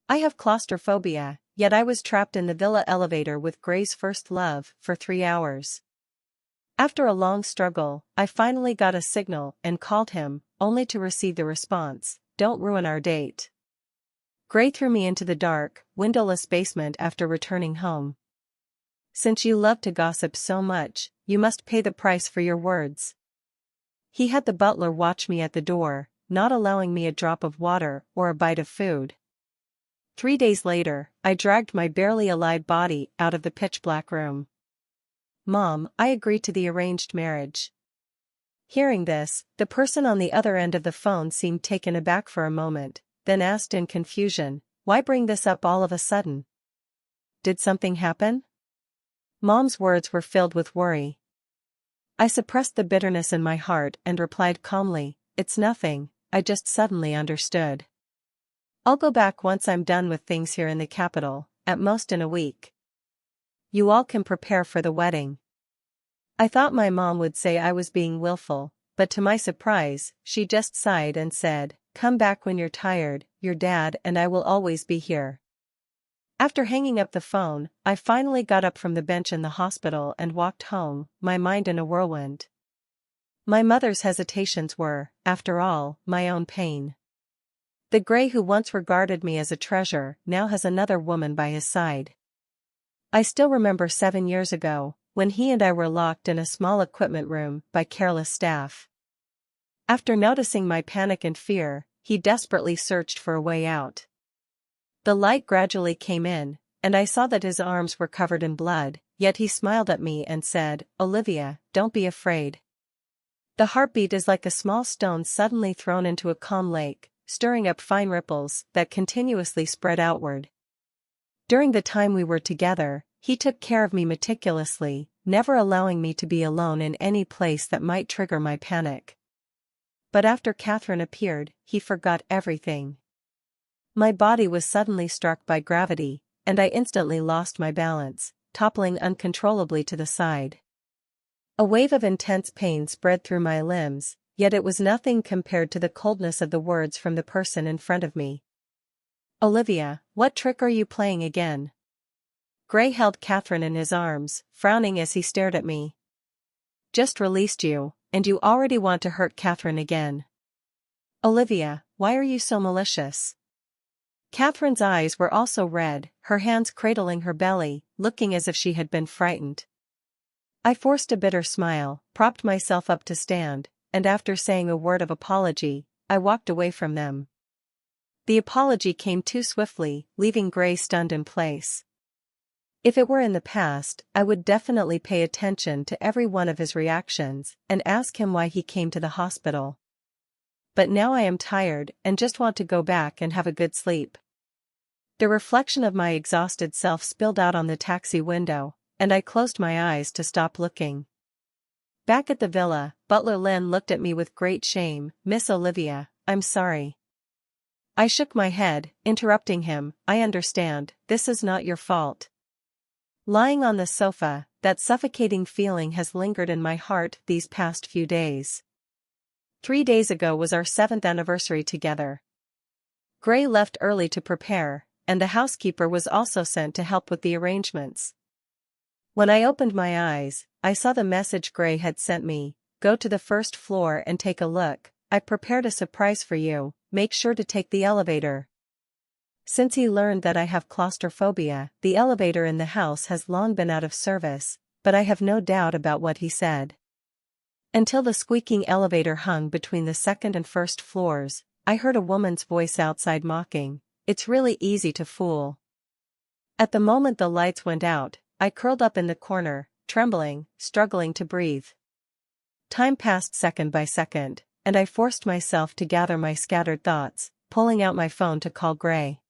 I have claustrophobia, yet I was trapped in the villa elevator with Gray's first love for 3 hours. After a long struggle, I finally got a signal and called him, only to receive the response, "Don't ruin our date." Gray threw me into the dark, windowless basement after returning home. "Since you love to gossip so much, you must pay the price for your words." He had the butler watch me at the door, not allowing me a drop of water or a bite of food. 3 days later, I dragged my barely alive body out of the pitch-black room. "Mom, I agreed to the arranged marriage." Hearing this, the person on the other end of the phone seemed taken aback for a moment, then asked in confusion, "Why bring this up all of a sudden? Did something happen?" Mom's words were filled with worry. I suppressed the bitterness in my heart and replied calmly, "It's nothing, I just suddenly understood. I'll go back once I'm done with things here in the capital, at most in a week. You all can prepare for the wedding." I thought my mom would say I was being willful, but to my surprise, she just sighed and said, "Come back when you're tired, your dad and I will always be here." After hanging up the phone, I finally got up from the bench in the hospital and walked home, my mind in a whirlwind. My mother's hesitations were, after all, my own pain. The Gray who once regarded me as a treasure now has another woman by his side. I still remember 7 years ago, when he and I were locked in a small equipment room by careless staff. After noticing my panic and fear, he desperately searched for a way out. The light gradually came in, and I saw that his arms were covered in blood, yet he smiled at me and said, "Olivia, don't be afraid." The heartbeat is like a small stone suddenly thrown into a calm lake, stirring up fine ripples that continuously spread outward. During the time we were together, he took care of me meticulously, never allowing me to be alone in any place that might trigger my panic. But after Catherine appeared, he forgot everything. My body was suddenly struck by gravity, and I instantly lost my balance, toppling uncontrollably to the side. A wave of intense pain spread through my limbs, yet it was nothing compared to the coldness of the words from the person in front of me. "Olivia, what trick are you playing again?" Gray held Catherine in his arms, frowning as he stared at me. "Just released you, and you already want to hurt Catherine again. Olivia, why are you so malicious?" Catherine's eyes were also red, her hands cradling her belly, looking as if she had been frightened. I forced a bitter smile, propped myself up to stand, and after saying a word of apology, I walked away from them. The apology came too swiftly, leaving Gray stunned in place. If it were in the past, I would definitely pay attention to every one of his reactions and ask him why he came to the hospital. But now I am tired and just want to go back and have a good sleep. The reflection of my exhausted self spilled out on the taxi window, and I closed my eyes to stop looking. Back at the villa, Butler Lynn looked at me with great shame. "Miss Olivia, I'm sorry." I shook my head, interrupting him, "I understand, this is not your fault." Lying on the sofa, that suffocating feeling has lingered in my heart these past few days. 3 days ago was our 7th anniversary together. Gray left early to prepare, and the housekeeper was also sent to help with the arrangements. When I opened my eyes, I saw the message Gray had sent me: "Go to the first floor and take a look. I prepared a surprise for you, make sure to take the elevator." Since he learned that I have claustrophobia, the elevator in the house has long been out of service, but I have no doubt about what he said. Until the squeaking elevator hung between the second and first floors, I heard a woman's voice outside mocking, "It's really easy to fool." At the moment the lights went out, I curled up in the corner, trembling, struggling to breathe. Time passed second by second, and I forced myself to gather my scattered thoughts, pulling out my phone to call Gray.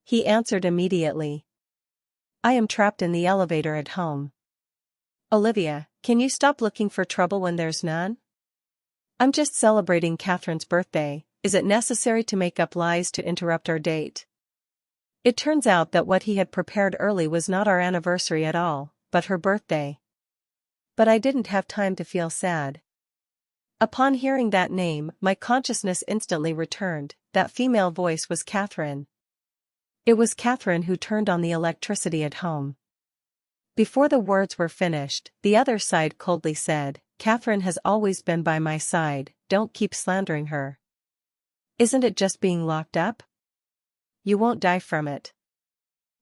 He answered immediately. "I am trapped in the elevator at home." "Olivia, can you stop looking for trouble when there's none? I'm just celebrating Catherine's birthday. Is it necessary to make up lies to interrupt our date?" It turns out that what he had prepared early was not our anniversary at all, but her birthday. But I didn't have time to feel sad. Upon hearing that name, my consciousness instantly returned. That female voice was Catherine. It was Catherine who turned on the electricity at home. Before the words were finished, the other side coldly said, "Catherine has always been by my side, don't keep slandering her. Isn't it just being locked up? You won't die from it."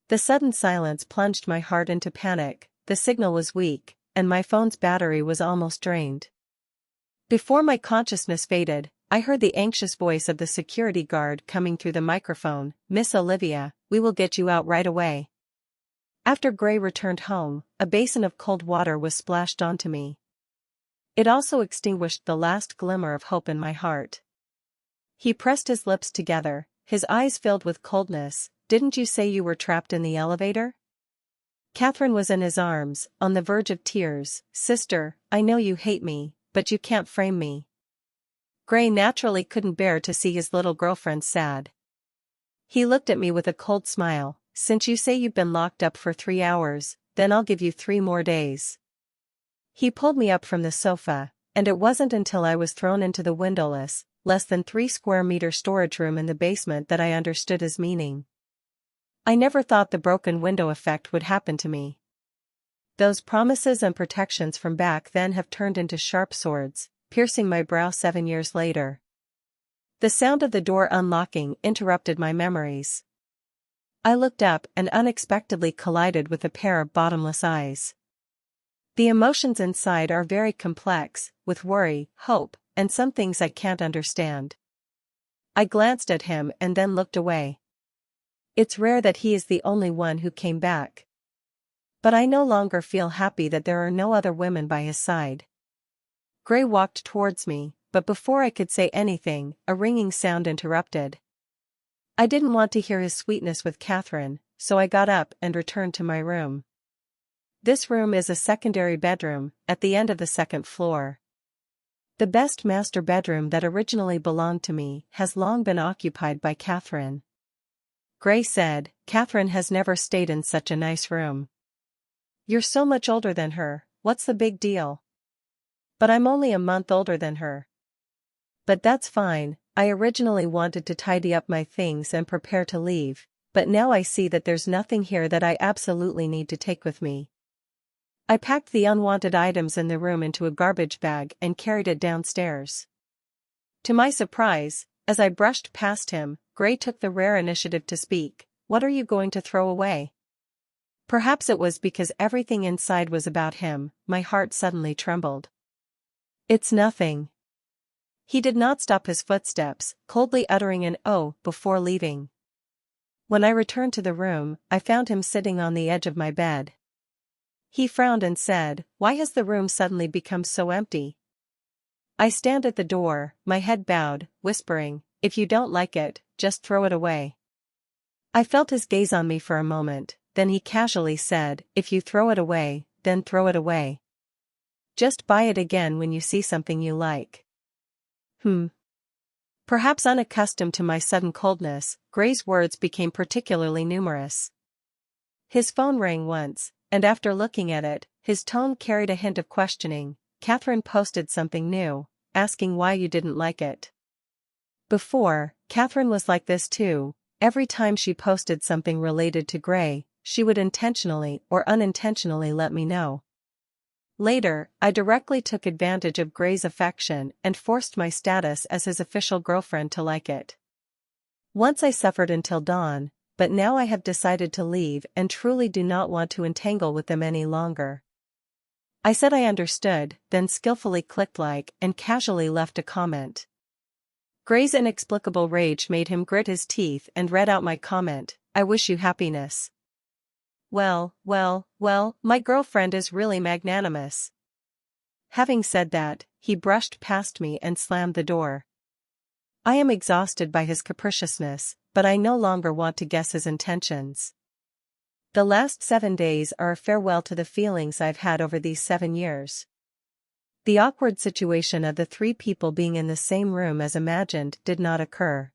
The sudden silence plunged my heart into panic. The signal was weak, and my phone's battery was almost drained. Before my consciousness faded, I heard the anxious voice of the security guard coming through the microphone, "Miss Olivia, we will get you out right away." After Gray returned home, a basin of cold water was splashed onto me. It also extinguished the last glimmer of hope in my heart. He pressed his lips together, his eyes filled with coldness. "Didn't you say you were trapped in the elevator?" Catherine was in his arms, on the verge of tears. "Sister, I know you hate me, but you can't frame me." Gray naturally couldn't bear to see his little girlfriend sad. He looked at me with a cold smile. "Since you say you've been locked up for 3 hours, then I'll give you 3 more days." He pulled me up from the sofa, and it wasn't until I was thrown into the windowless, less than 3 square meter storage room in the basement that I understood his meaning. I never thought the broken window effect would happen to me. Those promises and protections from back then have turned into sharp swords, piercing my brow 7 years later. The sound of the door unlocking interrupted my memories. I looked up and unexpectedly collided with a pair of bottomless eyes. The emotions inside are very complex, with worry, hope, and some things I can't understand. I glanced at him and then looked away. It's rare that he is the only one who came back. But I no longer feel happy that there are no other women by his side. Gray walked towards me, but before I could say anything, a ringing sound interrupted. I didn't want to hear his sweetness with Catherine, so I got up and returned to my room. This room is a secondary bedroom, at the end of the 2nd floor. The best master bedroom that originally belonged to me has long been occupied by Catherine. Gray said, "Catherine has never stayed in such a nice room." "You're so much older than her, what's the big deal?" "But I'm only a month older than her." "But that's fine, I originally wanted to tidy up my things and prepare to leave, but now I see that there's nothing here that I absolutely need to take with me." I packed the unwanted items in the room into a garbage bag and carried it downstairs. To my surprise, as I brushed past him, Gray took the rare initiative to speak. "What are you going to throw away?" Perhaps it was because everything inside was about him, my heart suddenly trembled. "It's nothing." He did not stop his footsteps, coldly uttering an "oh" before leaving. When I returned to the room, I found him sitting on the edge of my bed. He frowned and said, "Why has the room suddenly become so empty?" I stand at the door, my head bowed, whispering, "If you don't like it, just throw it away." I felt his gaze on me for a moment, then he casually said, "If you throw it away, then throw it away. Just buy it again when you see something you like." Perhaps unaccustomed to my sudden coldness, Gray's words became particularly numerous. His phone rang once, and after looking at it, his tone carried a hint of questioning. "Catherine posted something new, asking why you didn't like it." Before, Catherine was like this too. Every time she posted something related to Gray, she would intentionally or unintentionally let me know. Later, I directly took advantage of Gray's affection and forced my status as his official girlfriend to like it. Once I suffered until dawn, but now I have decided to leave and truly do not want to entangle with them any longer. I said I understood, then skillfully clicked like and casually left a comment. Gray's inexplicable rage made him grit his teeth and read out my comment, "I wish you happiness." Well, my girlfriend is really magnanimous. Having said that, he brushed past me and slammed the door. I am exhausted by his capriciousness, but I no longer want to guess his intentions. The last 7 days are a farewell to the feelings I've had over these 7 years. The awkward situation of the 3 people being in the same room as imagined did not occur.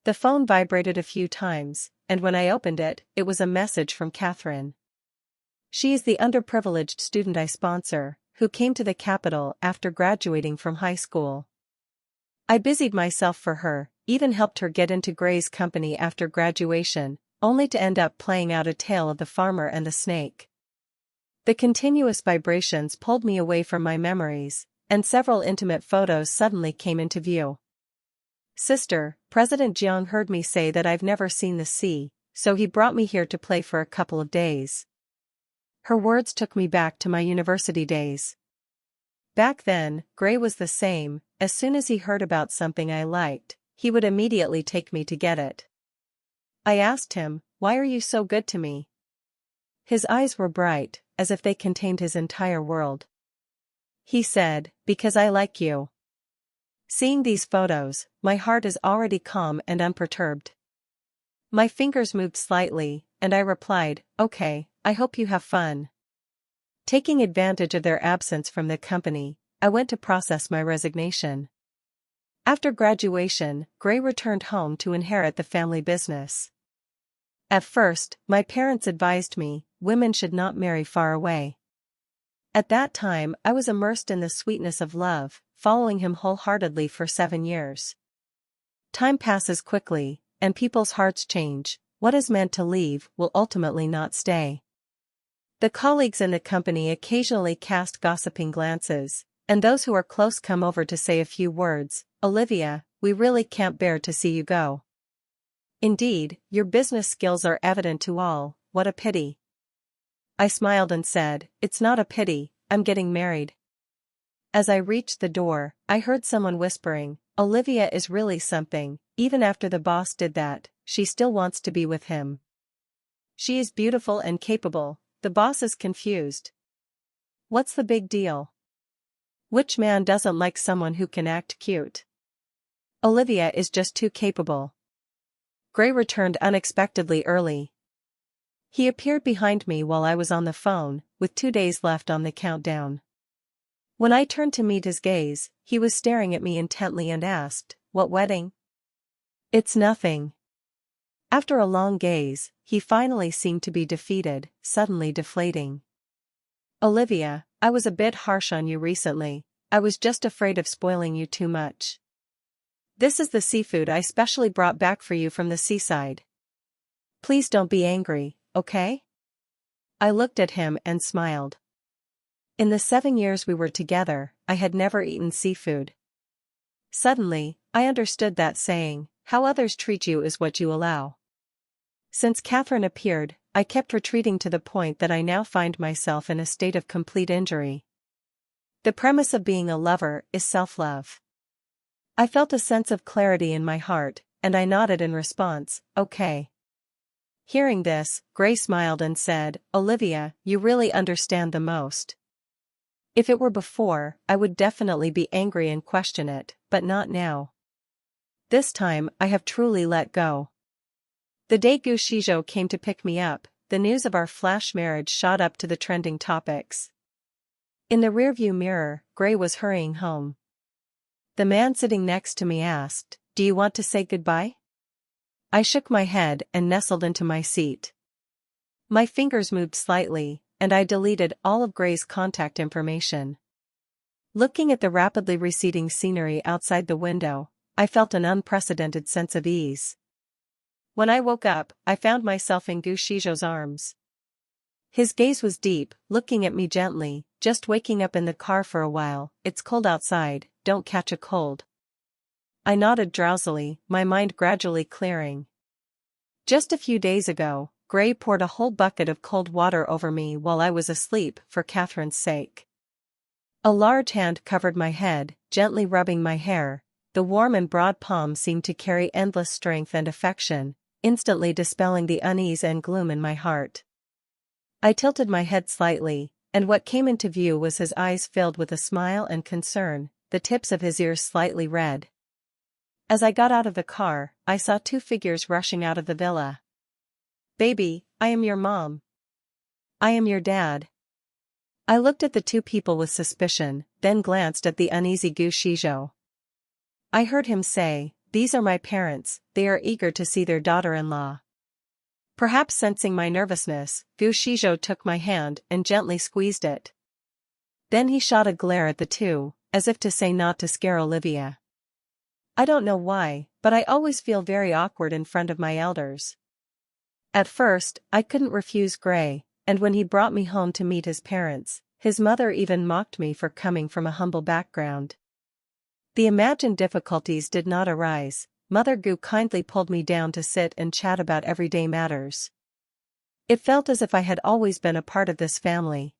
The phone vibrated a few times, and when I opened it, it was a message from Catherine. She is the underprivileged student I sponsor, who came to the capital after graduating from high school. I busied myself for her, even helped her get into Gray's company after graduation, only to end up playing out a tale of the farmer and the snake. The continuous vibrations pulled me away from my memories, and several intimate photos suddenly came into view. Sister, President Jiang heard me say that I've never seen the sea, so he brought me here to play for a couple of days. Her words took me back to my university days. Back then, Gray was the same. As soon as he heard about something I liked, he would immediately take me to get it. I asked him, "Why are you so good to me?" His eyes were bright, as if they contained his entire world. He said, "Because I like you." Seeing these photos, my heart is already calm and unperturbed. My fingers moved slightly, and I replied, "Okay, I hope you have fun." Taking advantage of their absence from the company, I went to process my resignation. After graduation, Gray returned home to inherit the family business. At first, my parents advised me, women should not marry far away. At that time, I was immersed in the sweetness of love, following him wholeheartedly for 7 years. Time passes quickly, and people's hearts change. What is meant to leave will ultimately not stay. The colleagues in the company occasionally cast gossiping glances, and those who are close come over to say a few words. "Olivia, we really can't bear to see you go. Indeed, your business skills are evident to all, what a pity." I smiled and said, "It's not a pity, I'm getting married." As I reached the door, I heard someone whispering, "Olivia is really something, even after the boss did that, she still wants to be with him. She is beautiful and capable." The boss is confused. What's the big deal? Which man doesn't like someone who can act cute? Olivia is just too capable. Gray returned unexpectedly early. He appeared behind me while I was on the phone, with 2 days left on the countdown. When I turned to meet his gaze, he was staring at me intently and asked, "What wedding?" "It's nothing." After a long gaze, he finally seemed to be defeated, suddenly deflating. "Olivia, I was a bit harsh on you recently. I was just afraid of spoiling you too much. This is the seafood I specially brought back for you from the seaside. Please don't be angry, okay?" I looked at him and smiled. In the 7 years we were together, I had never eaten seafood. Suddenly, I understood that saying, "How others treat you is what you allow." Since Catherine appeared, I kept retreating to the point that I now find myself in a state of complete injury. The premise of being a lover is self-love. I felt a sense of clarity in my heart, and I nodded in response, "Okay." Hearing this, Gray smiled and said, "Olivia, you really understand the most. If it were before, I would definitely be angry and question it, but not now. This time, I have truly let go." The day Gu Shizhou came to pick me up, the news of our flash marriage shot up to the trending topics. In the rearview mirror, Gray was hurrying home. The man sitting next to me asked, "Do you want to say goodbye?" I shook my head and nestled into my seat. My fingers moved slightly, and I deleted all of Gray's contact information. Looking at the rapidly receding scenery outside the window, I felt an unprecedented sense of ease. When I woke up, I found myself in Gu Shizhou's arms. His gaze was deep, looking at me gently, "Just waking up in the car for a while, it's cold outside, don't catch a cold." I nodded drowsily, my mind gradually clearing. Just a few days ago, Gray poured a whole bucket of cold water over me while I was asleep for Catherine's sake. A large hand covered my head, gently rubbing my hair. The warm and broad palm seemed to carry endless strength and affection, instantly dispelling the unease and gloom in my heart. I tilted my head slightly, and what came into view was his eyes filled with a smile and concern, the tips of his ears slightly red. As I got out of the car, I saw 2 figures rushing out of the villa. "Baby, I am your mom. I am your dad." I looked at the 2 people with suspicion, then glanced at the uneasy Gu Shizhou. I heard him say, "These are my parents, they are eager to see their daughter-in-law." Perhaps sensing my nervousness, Gu Shizhou took my hand and gently squeezed it. Then he shot a glare at the 2, as if to say not to scare Olivia. I don't know why, but I always feel very awkward in front of my elders. At first, I couldn't refuse Gray, and when he brought me home to meet his parents, his mother even mocked me for coming from a humble background. The imagined difficulties did not arise. Mother Goo kindly pulled me down to sit and chat about everyday matters. It felt as if I had always been a part of this family.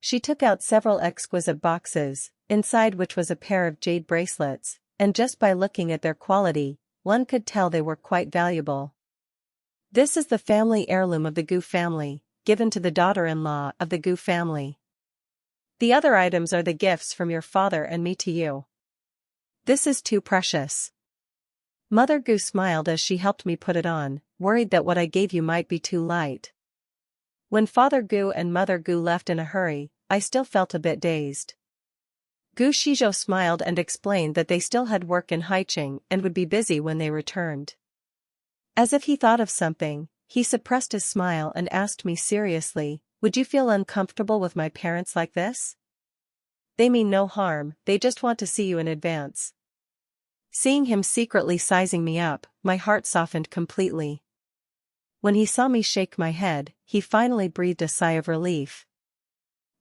She took out several exquisite boxes, inside which was a pair of jade bracelets, and just by looking at their quality, one could tell they were quite valuable. This is the family heirloom of the Goo family, given to the daughter-in-law of the Goo family. The other items are the gifts from your father and me to you. This is too precious. Mother Goo smiled as she helped me put it on, worried that what I gave you might be too light. When Father Goo and Mother Goo left in a hurry, I still felt a bit dazed. Goo Shijo smiled and explained that they still had work in Haicheng and would be busy when they returned. As if he thought of something, he suppressed his smile and asked me seriously, "Would you feel uncomfortable with my parents like this? They mean no harm, they just want to see you in advance." Seeing him secretly sizing me up, my heart softened completely. When he saw me shake my head, he finally breathed a sigh of relief.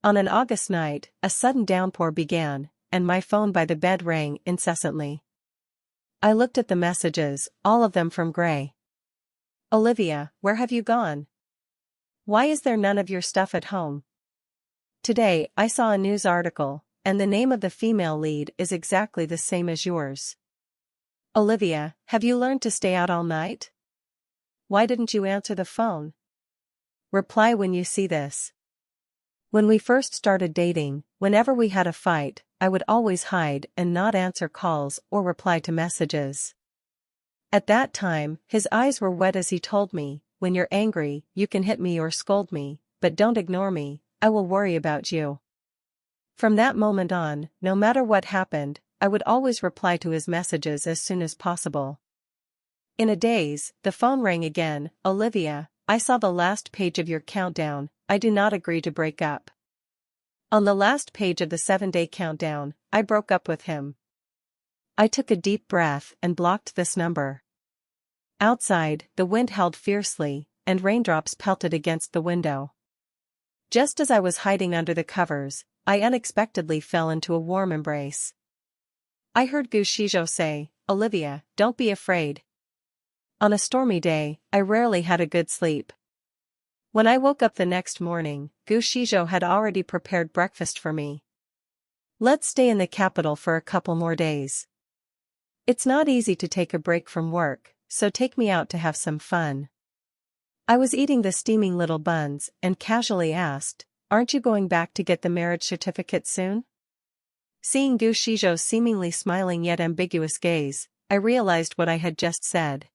On an August night, a sudden downpour began, and my phone by the bed rang incessantly. I looked at the messages, all of them from Gray. "Olivia, where have you gone? Why is there none of your stuff at home? Today, I saw a news article, and the name of the female lead is exactly the same as yours. Olivia, have you learned to stay out all night? Why didn't you answer the phone? Reply when you see this." When we first started dating, whenever we had a fight, I would always hide and not answer calls or reply to messages. At that time, his eyes were wet as he told me, "When you're angry, you can hit me or scold me, but don't ignore me, I will worry about you." From that moment on, no matter what happened, I would always reply to his messages as soon as possible. In a daze, the phone rang again. "Olivia, I saw the last page of your countdown, I do not agree to break up." On the last page of the 7-day countdown, I broke up with him. I took a deep breath and blocked this number. Outside, the wind howled fiercely, and raindrops pelted against the window. Just as I was hiding under the covers, I unexpectedly fell into a warm embrace. I heard Goo Shijo say, "Olivia, don't be afraid." On a stormy day, I rarely had a good sleep. When I woke up the next morning, Goo Shijo had already prepared breakfast for me. "Let's stay in the capital for a couple more days. It's not easy to take a break from work, so take me out to have some fun." I was eating the steaming little buns and casually asked, "Aren't you going back to get the marriage certificate soon?" Seeing Goo Shijo's seemingly smiling yet ambiguous gaze, I realized what I had just said.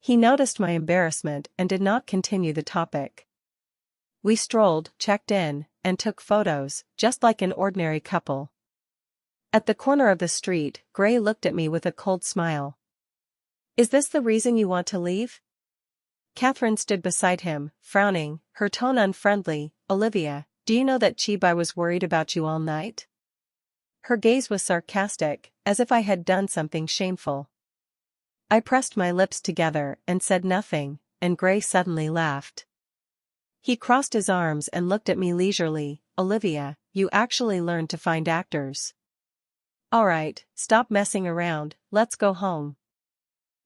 He noticed my embarrassment and did not continue the topic. We strolled, checked in, and took photos, just like an ordinary couple. At the corner of the street, Gray looked at me with a cold smile. "Is this the reason you want to leave?" Catherine stood beside him, frowning, her tone unfriendly. "Olivia, do you know that Chibai was worried about you all night?" Her gaze was sarcastic, as if I had done something shameful. I pressed my lips together and said nothing, and Gray suddenly laughed. He crossed his arms and looked at me leisurely. "Olivia, you actually learned to find actors. Alright, stop messing around, let's go home.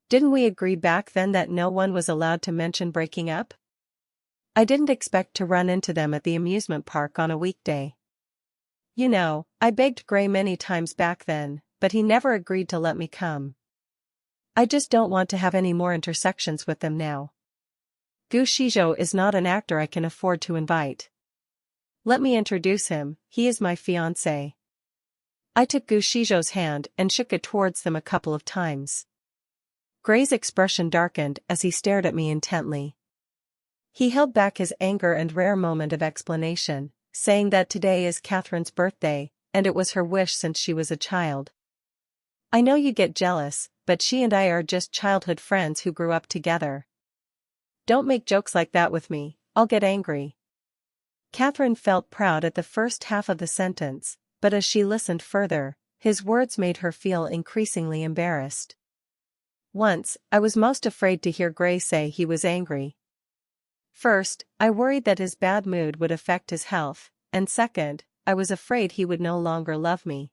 Didn't we agree back then that no one was allowed to mention breaking up?" I didn't expect to run into them at the amusement park on a weekday. You know, I begged Gray many times back then, but he never agreed to let me come. I just don't want to have any more intersections with them now. Goo Shijo is not an actor I can afford to invite. Let me introduce him, he is my fiancé. I took Goo Shijo's hand and shook it towards them a couple of times. Gray's expression darkened as he stared at me intently. He held back his anger and rare moment of explanation, saying that today is Catherine's birthday, and it was her wish since she was a child. "I know you get jealous, but she and I are just childhood friends who grew up together. Don't make jokes like that with me, I'll get angry." Catherine felt proud at the first half of the sentence, but as she listened further, his words made her feel increasingly embarrassed. Once, I was most afraid to hear Gray say he was angry. First, I worried that his bad mood would affect his health, and second, I was afraid he would no longer love me.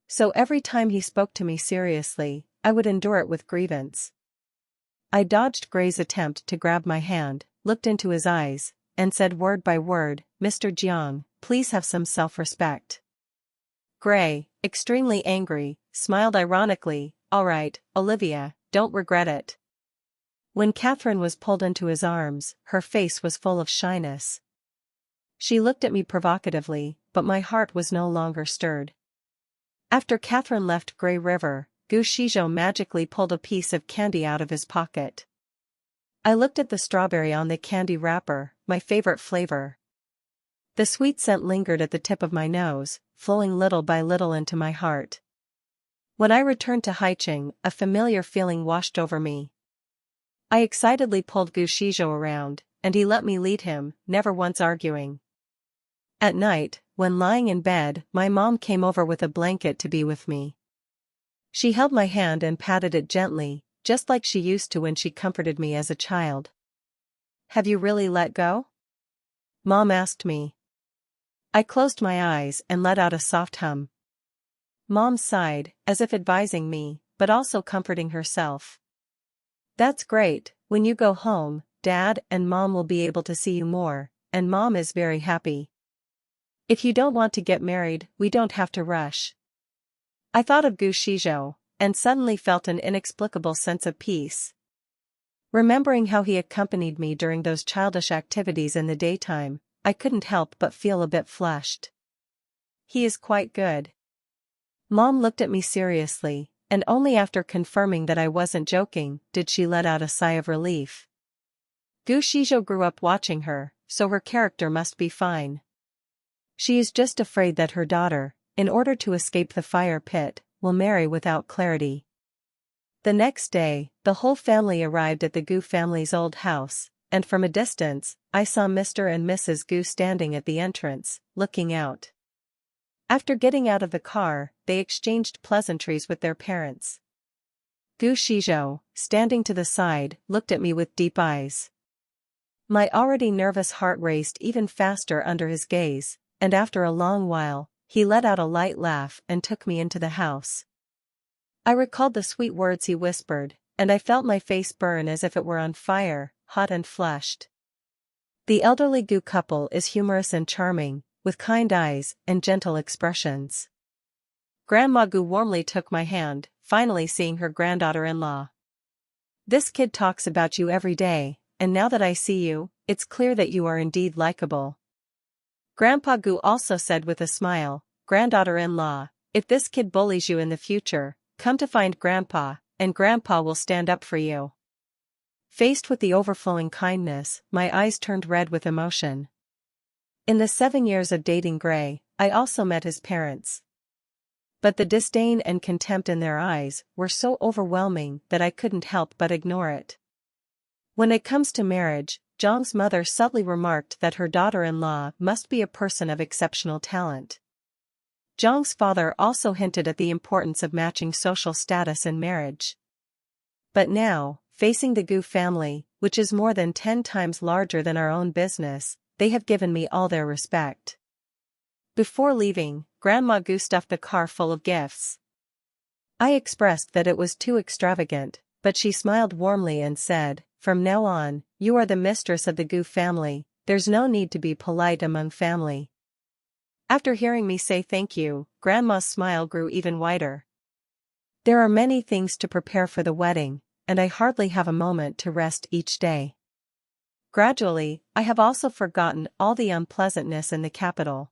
So every time he spoke to me seriously, I would endure it with grievance. I dodged Gray's attempt to grab my hand, looked into his eyes, and said word by word, "Mr. Jiang, please have some self-respect." Gray, extremely angry, smiled ironically, "All right, Olivia, don't regret it." When Catherine was pulled into his arms, her face was full of shyness. She looked at me provocatively, but my heart was no longer stirred. After Catherine left Grey River, Gu Shizhou magically pulled a piece of candy out of his pocket. I looked at the strawberry on the candy wrapper, my favorite flavor. The sweet scent lingered at the tip of my nose, flowing little by little into my heart. When I returned to Haicheng, a familiar feeling washed over me. I excitedly pulled Gu Shizhou around, and he let me lead him, never once arguing. At night, when lying in bed, my mom came over with a blanket to be with me. She held my hand and patted it gently, just like she used to when she comforted me as a child. "Have you really let go?" Mom asked me. I closed my eyes and let out a soft hum. Mom sighed, as if advising me, but also comforting herself. "That's great. When you go home, Dad and Mom will be able to see you more, and Mom is very happy. If you don't want to get married, we don't have to rush." I thought of Gu Shizhou, and suddenly felt an inexplicable sense of peace. Remembering how he accompanied me during those childish activities in the daytime, I couldn't help but feel a bit flushed. "He is quite good." Mom looked at me seriously, and only after confirming that I wasn't joking did she let out a sigh of relief. Gu Shizhou grew up watching her, so her character must be fine. She is just afraid that her daughter, in order to escape the fire pit, will marry without clarity. The next day, the whole family arrived at the Gu family's old house, and from a distance, I saw Mr. and Mrs. Gu standing at the entrance, looking out. After getting out of the car, they exchanged pleasantries with their parents. Gu Shizhou, standing to the side, looked at me with deep eyes. My already nervous heart raced even faster under his gaze, and after a long while, he let out a light laugh and took me into the house. I recalled the sweet words he whispered, and I felt my face burn as if it were on fire, hot and flushed. The elderly Gu couple is humorous and charming, with kind eyes and gentle expressions. Grandma Gu warmly took my hand, finally seeing her granddaughter-in-law. "This kid talks about you every day, and now that I see you, it's clear that you are indeed likable." Grandpa Gu also said with a smile, "Granddaughter-in-law, if this kid bullies you in the future, come to find Grandpa, and Grandpa will stand up for you." Faced with the overflowing kindness, my eyes turned red with emotion. In the 7 years of dating Gray, I also met his parents. But the disdain and contempt in their eyes were so overwhelming that I couldn't help but ignore it. When it comes to marriage, Zhang's mother subtly remarked that her daughter-in-law must be a person of exceptional talent. Zhang's father also hinted at the importance of matching social status in marriage. But now, facing the Gu family, which is more than 10 times larger than our own business, they have given me all their respect. Before leaving, Grandma Gu stuffed the car full of gifts. I expressed that it was too extravagant, but she smiled warmly and said, "From now on, you are the mistress of the Gu family, there's no need to be polite among family." After hearing me say thank you, Grandma's smile grew even wider. There are many things to prepare for the wedding, and I hardly have a moment to rest each day. Gradually, I have also forgotten all the unpleasantness in the capital.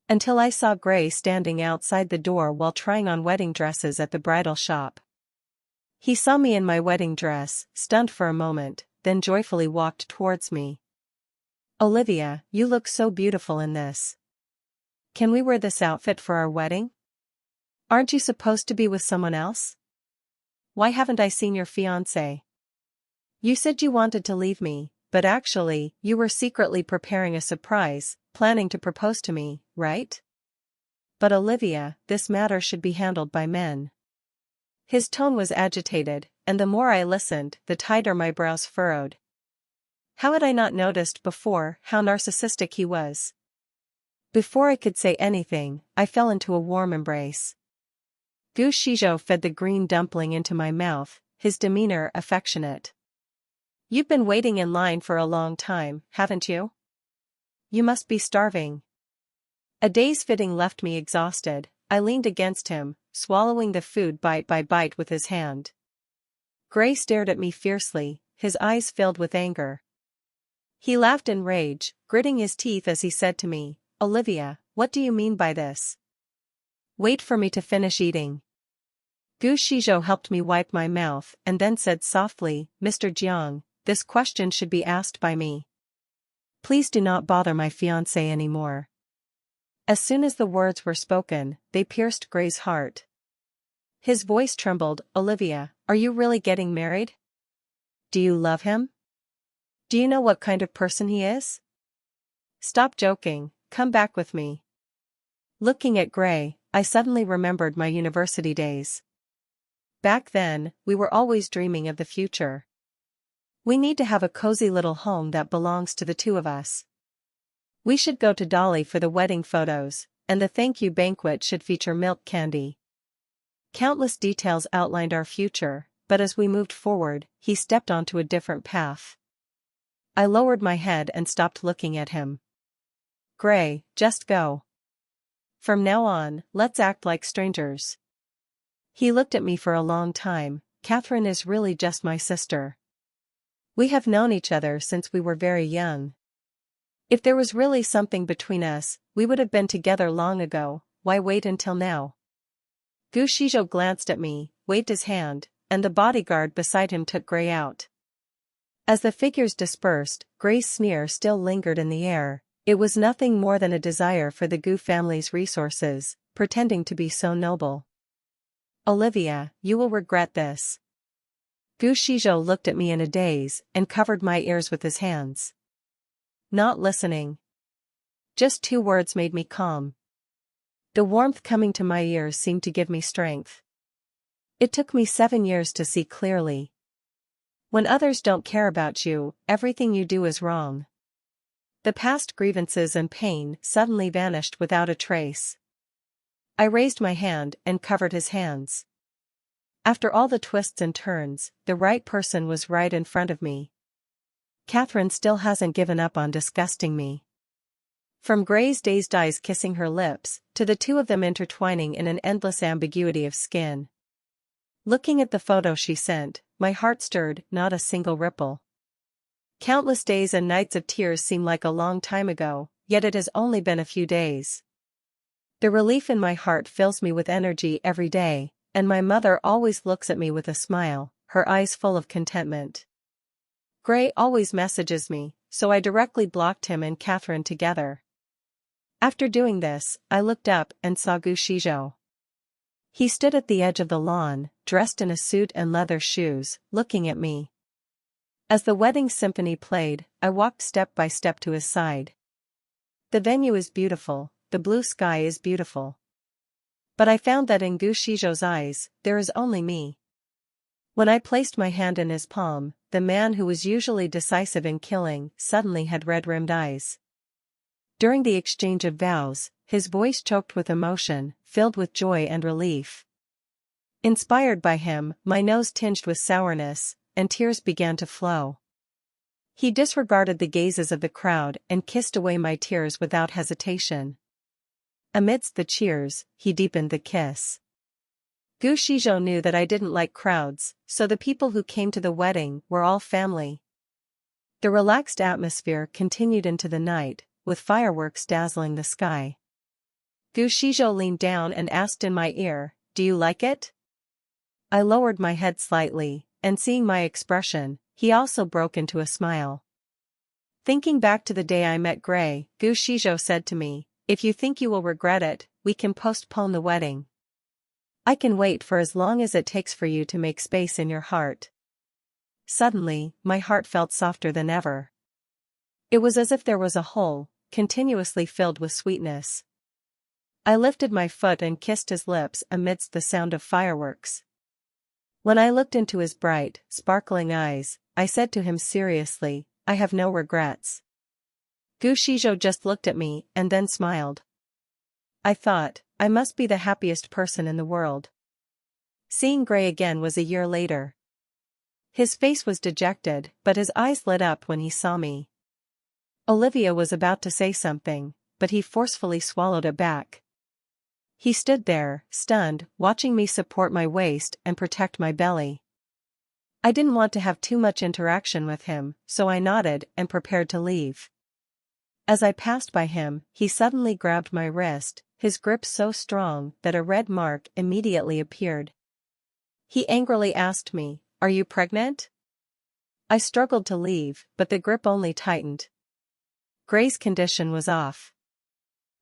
Until I saw Gray standing outside the door while trying on wedding dresses at the bridal shop. He saw me in my wedding dress, stunned for a moment, then joyfully walked towards me. "Olivia, you look so beautiful in this. Can we wear this outfit for our wedding? Aren't you supposed to be with someone else? Why haven't I seen your fiancé? You said you wanted to leave me, but actually, you were secretly preparing a surprise, planning to propose to me, right? But Olivia, this matter should be handled by men. His tone was agitated, and the more I listened, the tighter my brows furrowed. How had I not noticed before how narcissistic he was? Before I could say anything, I fell into a warm embrace. Gu Shizhou fed the green dumpling into my mouth, his demeanor affectionate. You've been waiting in line for a long time, haven't you? You must be starving. A day's fitting left me exhausted. I leaned against him, swallowing the food bite by bite with his hand. Gray stared at me fiercely, his eyes filled with anger. He laughed in rage, gritting his teeth as he said to me, "Olivia, what do you mean by this? Wait for me to finish eating." Gu Shizhou helped me wipe my mouth and then said softly, "Mr. Jiang, this question should be asked by me. Please do not bother my fiancé anymore." As soon as the words were spoken, they pierced Gray's heart. His voice trembled. "Olivia, are you really getting married? Do you love him? Do you know what kind of person he is? Stop joking, come back with me." Looking at Gray, I suddenly remembered my university days. Back then, we were always dreaming of the future. We need to have a cozy little home that belongs to the two of us. We should go to Dolly for the wedding photos, and the thank you banquet should feature milk candy. Countless details outlined our future, but as we moved forward, he stepped onto a different path. I lowered my head and stopped looking at him. "Gray, just go. From now on, let's act like strangers." He looked at me for a long time. "Catherine is really just my sister. We have known each other since we were very young. If there was really something between us, we would have been together long ago. Why wait until now?" Gu Shizhou glanced at me, waved his hand, and the bodyguard beside him took Gray out. As the figures dispersed, Gray's sneer still lingered in the air. It was nothing more than a desire for the Gu family's resources, pretending to be so noble. "Olivia, you will regret this." Gu Shizhou looked at me in a daze and covered my ears with his hands. Not listening. Just 2 words made me calm. The warmth coming to my ears seemed to give me strength. It took me 7 years to see clearly. When others don't care about you, everything you do is wrong. The past grievances and pain suddenly vanished without a trace. I raised my hand and covered his hands. After all the twists and turns, the right person was right in front of me. Catherine still hasn't given up on disgusting me. From Gray's dazed eyes kissing her lips, to the two of them intertwining in an endless ambiguity of skin. Looking at the photo she sent, my heart stirred, not a single ripple. Countless days and nights of tears seem like a long time ago, yet it has only been a few days. The relief in my heart fills me with energy every day, and my mother always looks at me with a smile, her eyes full of contentment. Gray always messages me, so I directly blocked him and Catherine together. After doing this, I looked up and saw Gu Shizhou. He stood at the edge of the lawn, dressed in a suit and leather shoes, looking at me. As the wedding symphony played, I walked step by step to his side. The venue is beautiful, the blue sky is beautiful. But I found that in Gu Shizhou's eyes, there is only me. When I placed my hand in his palm, the man who was usually decisive in killing suddenly had red-rimmed eyes. During the exchange of vows, his voice choked with emotion, filled with joy and relief. Inspired by him, my nose tinged with sourness, and tears began to flow. He disregarded the gazes of the crowd and kissed away my tears without hesitation. Amidst the cheers, he deepened the kiss. Gu Shizhou knew that I didn't like crowds, so the people who came to the wedding were all family. The relaxed atmosphere continued into the night, with fireworks dazzling the sky. Gu Shizhou leaned down and asked in my ear, "Do you like it?" I lowered my head slightly, and seeing my expression, he also broke into a smile. Thinking back to the day I met Gray, Gu Shizhou said to me, "If you think you will regret it, we can postpone the wedding. I can wait for as long as it takes for you to make space in your heart." Suddenly, my heart felt softer than ever. It was as if there was a hole, continuously filled with sweetness. I lifted my foot and kissed his lips amidst the sound of fireworks. When I looked into his bright, sparkling eyes, I said to him seriously, I have no regrets. Gu Shizhou just looked at me and then smiled. I thought, I must be the happiest person in the world. Seeing Gray again was a year later. His face was dejected, but his eyes lit up when he saw me. Olivia was about to say something, but he forcefully swallowed it back. He stood there, stunned, watching me support my waist and protect my belly. I didn't want to have too much interaction with him, so I nodded and prepared to leave. As I passed by him, he suddenly grabbed my wrist, his grip so strong that a red mark immediately appeared. He angrily asked me, "Are you pregnant?" I struggled to leave, but the grip only tightened. Gray's condition was off.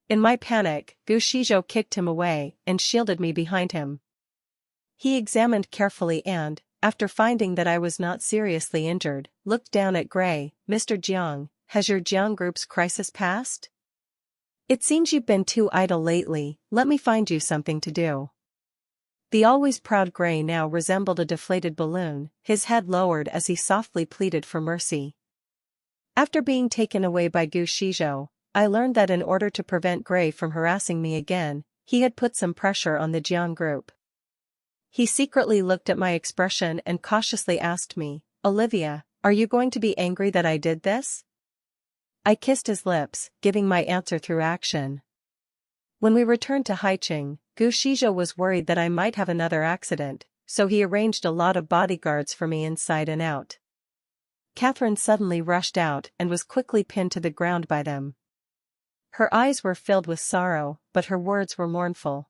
In my panic, Gu Shizhou kicked him away and shielded me behind him. He examined carefully and, after finding that I was not seriously injured, looked down at Gray. "Mr. Jiang, has your Jiang group's crisis passed? It seems you've been too idle lately, let me find you something to do." The always proud Gray now resembled a deflated balloon, his head lowered as he softly pleaded for mercy. After being taken away by Gu Shizhou, I learned that in order to prevent Gray from harassing me again, he had put some pressure on the Jiang group. He secretly looked at my expression and cautiously asked me, "Olivia, are you going to be angry that I did this?" I kissed his lips, giving my answer through action. When we returned to Haicheng, Gu Shizhou was worried that I might have another accident, so he arranged a lot of bodyguards for me inside and out. Catherine suddenly rushed out and was quickly pinned to the ground by them. Her eyes were filled with sorrow, but her words were mournful.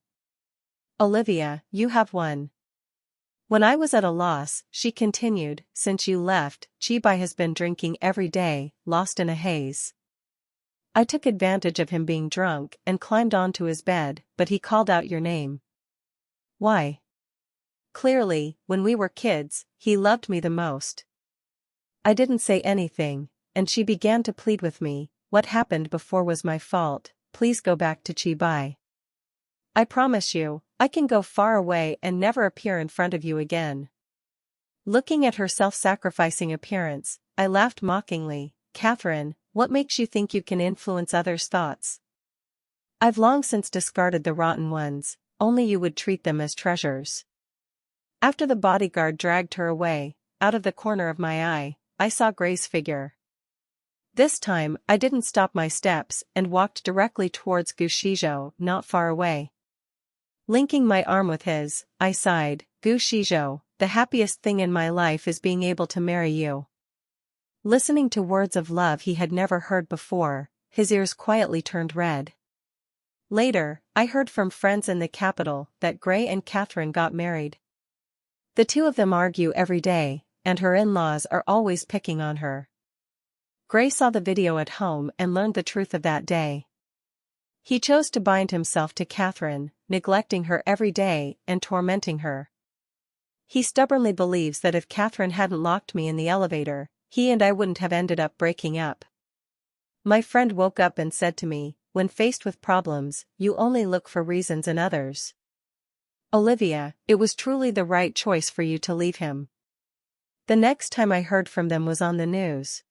"Olivia, you have won." When I was at a loss, she continued, "Since you left, Chibai has been drinking every day, lost in a haze." I took advantage of him being drunk and climbed onto his bed, but he called out your name. Why? Clearly, when we were kids, he loved me the most. I didn't say anything, and she began to plead with me, "What happened before was my fault, please go back to Chibai. I promise you, I can go far away and never appear in front of you again." Looking at her self-sacrificing appearance, I laughed mockingly. "Catherine, what makes you think you can influence others' thoughts? I've long since discarded the rotten ones, only you would treat them as treasures." After the bodyguard dragged her away, out of the corner of my eye, I saw Gray's figure. This time, I didn't stop my steps and walked directly towards Gu Shizhou, not far away. Linking my arm with his, I sighed, "Gu Shizhou, the happiest thing in my life is being able to marry you." Listening to words of love he had never heard before, his ears quietly turned red. Later, I heard from friends in the capital that Gray and Catherine got married. The two of them argue every day, and her in-laws are always picking on her. Gray saw the video at home and learned the truth of that day. He chose to bind himself to Catherine, neglecting her every day and tormenting her. He stubbornly believes that if Catherine hadn't locked me in the elevator, he and I wouldn't have ended up breaking up. My friend woke up and said to me, "When faced with problems, you only look for reasons in others. Olivia, it was truly the right choice for you to leave him." The next time I heard from them was on the news.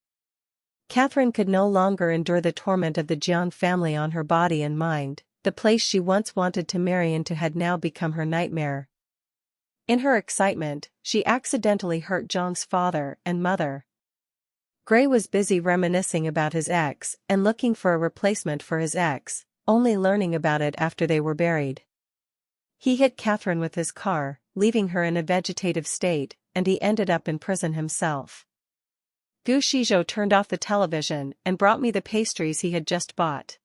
Catherine could no longer endure the torment of the Jiang family on her body and mind. The place she once wanted to marry into had now become her nightmare. In her excitement, she accidentally hurt Jiang's father and mother. Gray was busy reminiscing about his ex and looking for a replacement for his ex, only learning about it after they were buried. He hit Catherine with his car, leaving her in a vegetative state, and he ended up in prison himself. Gu Shizhou turned off the television and brought me the pastries he had just bought.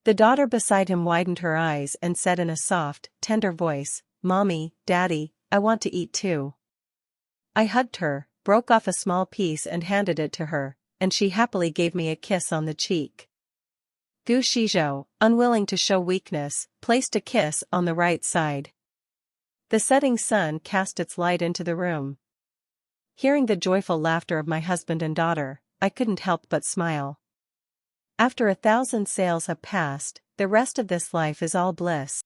The daughter beside him widened her eyes and said in a soft, tender voice, "Mommy, Daddy, I want to eat too." I hugged her, broke off a small piece and handed it to her, and she happily gave me a kiss on the cheek. Gu Shizhou, unwilling to show weakness, placed a kiss on the right side. The setting sun cast its light into the room. Hearing the joyful laughter of my husband and daughter, I couldn't help but smile. After 1,000 sails have passed, the rest of this life is all bliss.